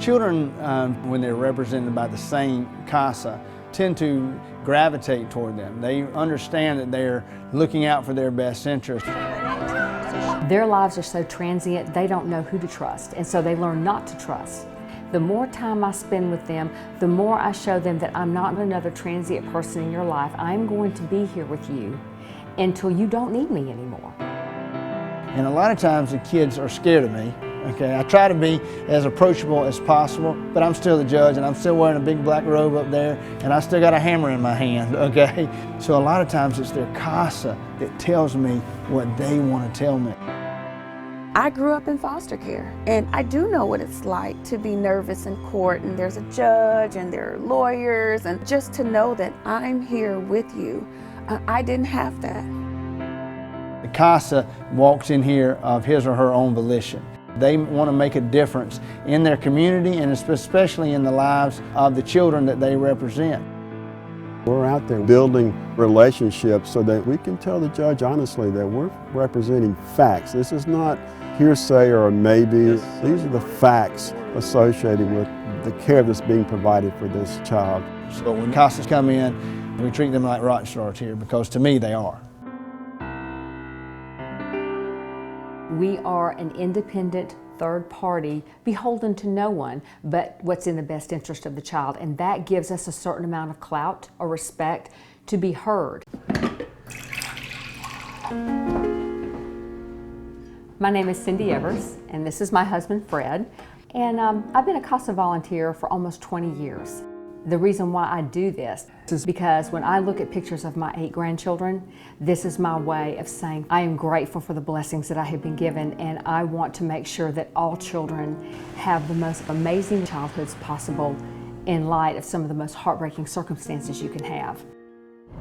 Children, when they're represented by the same CASA, tend to gravitate toward them. They understand that they're looking out for their best interest. Their lives are so transient, they don't know who to trust, and so they learn not to trust. The more time I spend with them, the more I show them that I'm not another transient person in your life. I'm going to be here with you until you don't need me anymore. And a lot of times the kids are scared of me. Okay, I try to be as approachable as possible, but I'm still the judge and I'm still wearing a big black robe up there and I still got a hammer in my hand, okay? So a lot of times it's their CASA that tells me what they want to tell me. I grew up in foster care, and I do know what it's like to be nervous in court, and there's a judge and there are lawyers, and just to know that I'm here with you. I didn't have that. The CASA walks in here of his or her own volition. They want to make a difference in their community and especially in the lives of the children that they represent. We're out there building relationships so that we can tell the judge honestly that we're representing facts. This is not hearsay or a maybe. These are the facts associated with the care that's being provided for this child. So when CASAs come in, we treat them like rock stars here because to me they are. We are an independent third party, beholden to no one but what's in the best interest of the child, and that gives us a certain amount of clout or respect to be heard. My name is Cindy Evers, and this is my husband Fred, and I've been a CASA volunteer for almost 20 years. The reason why I do this is because when I look at pictures of my 8 grandchildren, this is my way of saying I am grateful for the blessings that I have been given, and I want to make sure that all children have the most amazing childhoods possible in light of some of the most heartbreaking circumstances you can have.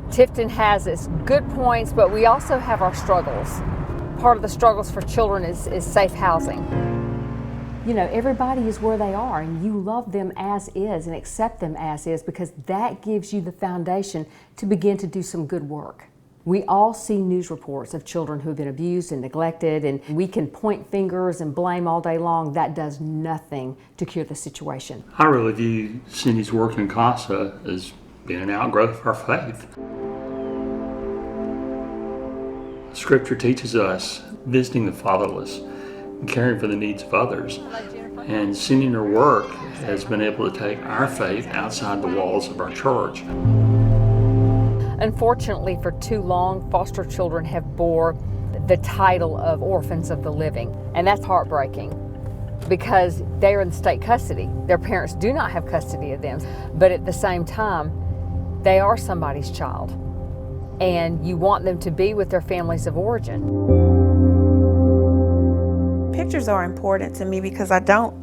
Tifton has its good points, but we also have our struggles. Part of the struggles for children is safe housing. You know, everybody is where they are, and you love them as is and accept them as is because that gives you the foundation to begin to do some good work. We all see news reports of children who have been abused and neglected, and we can point fingers and blame all day long. That does nothing to cure the situation. I really view Cindy's work in CASA as being an outgrowth of our faith. Scripture teaches us visiting the fatherless, caring for the needs of others. And Cindy in her work has been able to take our faith outside the walls of our church. Unfortunately, for too long, foster children have bore the title of orphans of the living, and that's heartbreaking because they're in state custody. Their parents do not have custody of them, but at the same time, they are somebody's child, and you want them to be with their families of origin. Pictures are important to me because I don't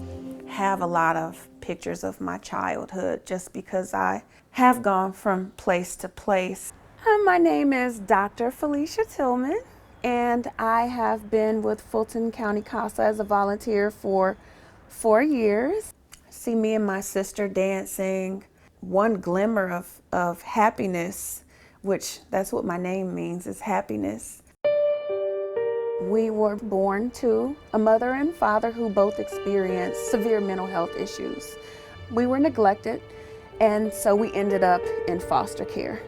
have a lot of pictures of my childhood just because I have gone from place to place. My name is Dr. Felicia Tillman, and I have been with Fulton County CASA as a volunteer for 4 years. See me and my sister dancing, one glimmer of happiness, which that's what my name means, is happiness. We were born to a mother and father who both experienced severe mental health issues. We were neglected, and so we ended up in foster care.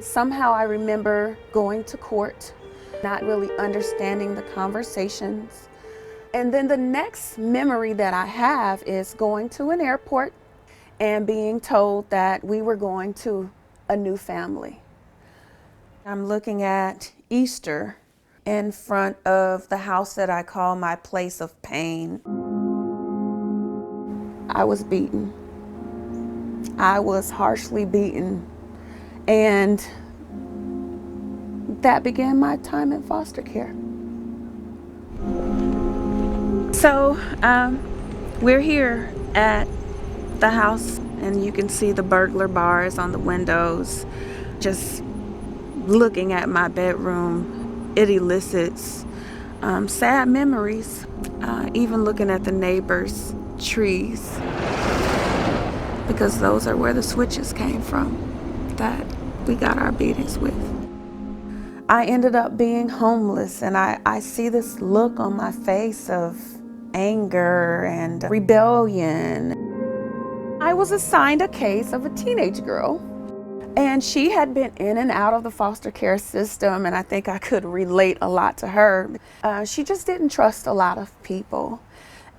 Somehow I remember going to court, not really understanding the conversations. And then the next memory that I have is going to an airport and being told that we were going to a new family. I'm looking at Easter in front of the house that I call my place of pain. I was beaten. I was harshly beaten, and that began my time in foster care. So we're here at the house, and you can see the burglar bars on the windows. Just looking at my bedroom, it elicits sad memories, even looking at the neighbors' trees, because those are where the switches came from that we got our beatings with. I ended up being homeless, and I see this look on my face of anger and rebellion. I was assigned a case of a teenage girl, and she had been in and out of the foster care system, and I think I could relate a lot to her. She just didn't trust a lot of people.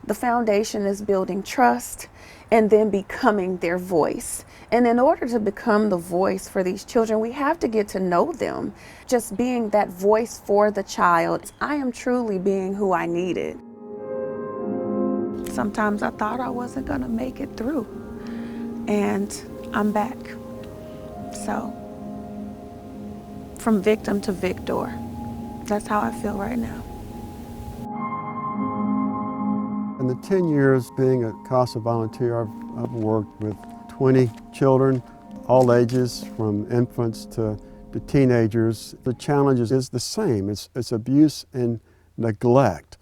The foundation is building trust and then becoming their voice. And in order to become the voice for these children, we have to get to know them. Just being that voice for the child, I am truly being who I needed. Sometimes I thought I wasn't gonna make it through, and I'm back. So, from victim to victor, that's how I feel right now. In the 10 years being a CASA volunteer, I've worked with 20 children, all ages, from infants to teenagers. The challenge is the same. It's abuse and neglect.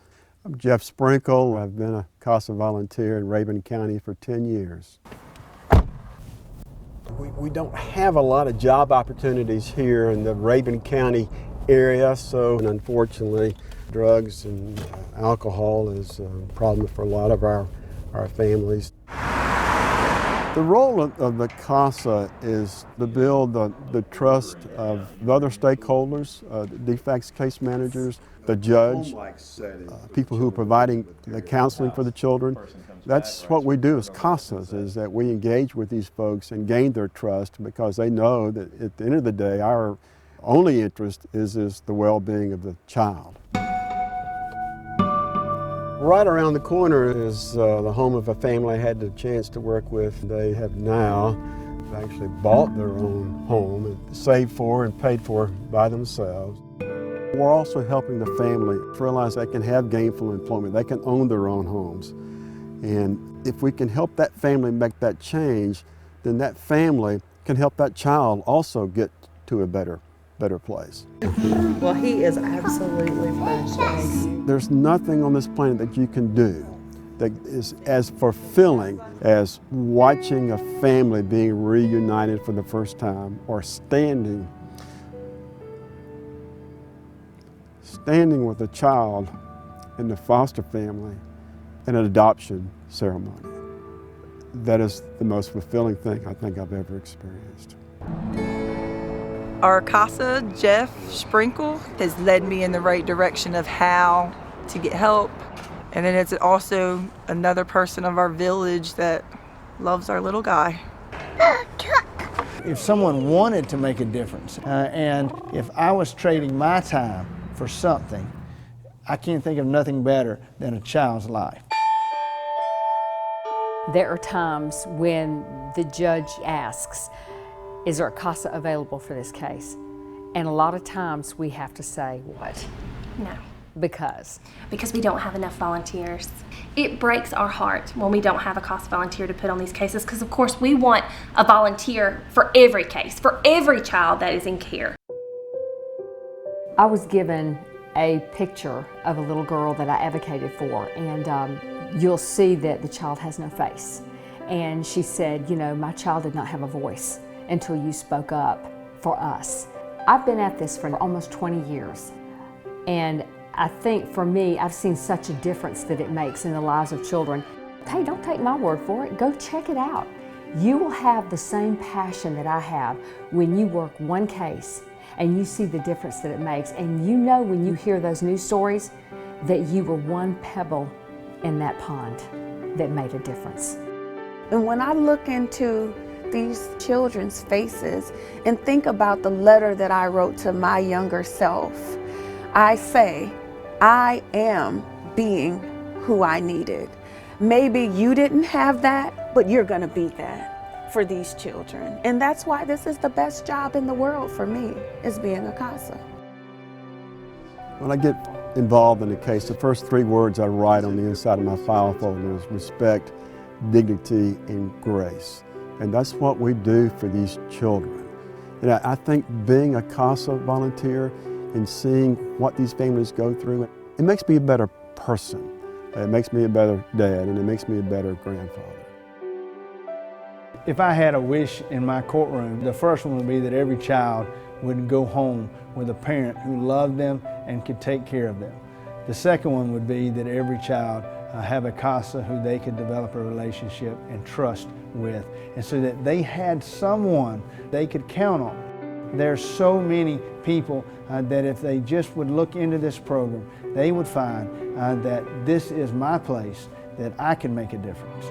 I'm Jeff Sprinkle. I've been a CASA volunteer in Rabun County for 10 years. We don't have a lot of job opportunities here in the Rabun County area, so unfortunately drugs and alcohol is a problem for a lot of our families. The role of the CASA is to build the trust of the other stakeholders, the DFACS case managers, the judge, people who are providing the counseling for the children. That's what we do as CASAs, is that we engage with these folks and gain their trust, because they know that at the end of the day, our only interest is the well-being of the child. Right around the corner is the home of a family I had the chance to work with. They have now actually bought their own home and saved for and paid for by themselves. We're also helping the family realize they can have gainful employment. They can own their own homes. And if we can help that family make that change, then that family can help that child also get to a better place. Well, he is absolutely precious. There's nothing on this planet that you can do that is as fulfilling as watching a family being reunited for the first time, or standing with a child in the foster family in an adoption ceremony. That is the most fulfilling thing I think I've ever experienced. Our CASA, Jeff Sprinkle, has led me in the right direction of how to get help. And then it's also another person of our village that loves our little guy. If someone wanted to make a difference, and if I was trading my time for something, I can't think of nothing better than a child's life. There are times when the judge asks, is there a CASA available for this case? And a lot of times we have to say, what? No. Because we don't have enough volunteers. It breaks our heart when we don't have a CASA volunteer to put on these cases, because of course we want a volunteer for every case, for every child that is in care. I was given a picture of a little girl that I advocated for, and you'll see that the child has no face. And she said, you know, my child did not have a voice until you spoke up for us. I've been at this for almost 20 years, and I think for me, I've seen such a difference that it makes in the lives of children. Hey, don't take my word for it, go check it out. You will have the same passion that I have when you work one case and you see the difference that it makes, and you know when you hear those news stories that you were one pebble in that pond that made a difference. And when I look into these children's faces and think about the letter that I wrote to my younger self, I say, I am being who I needed. Maybe you didn't have that, but you're gonna be that for these children. And that's why this is the best job in the world for me, is being a CASA. When I get involved in a case, the first 3 words I write on the inside of my file folder is respect, dignity, and grace. And that's what we do for these children. And I think being a CASA volunteer and seeing what these families go through, it makes me a better person. It makes me a better dad, and it makes me a better grandfather. If I had a wish in my courtroom, the first one would be that every child would go home with a parent who loved them and could take care of them. The second one would be that every child have a CASA who they could develop a relationship and trust with, and so that they had someone they could count on. There's so many people that if they just would look into this program, they would find that this is my place, that I can make a difference.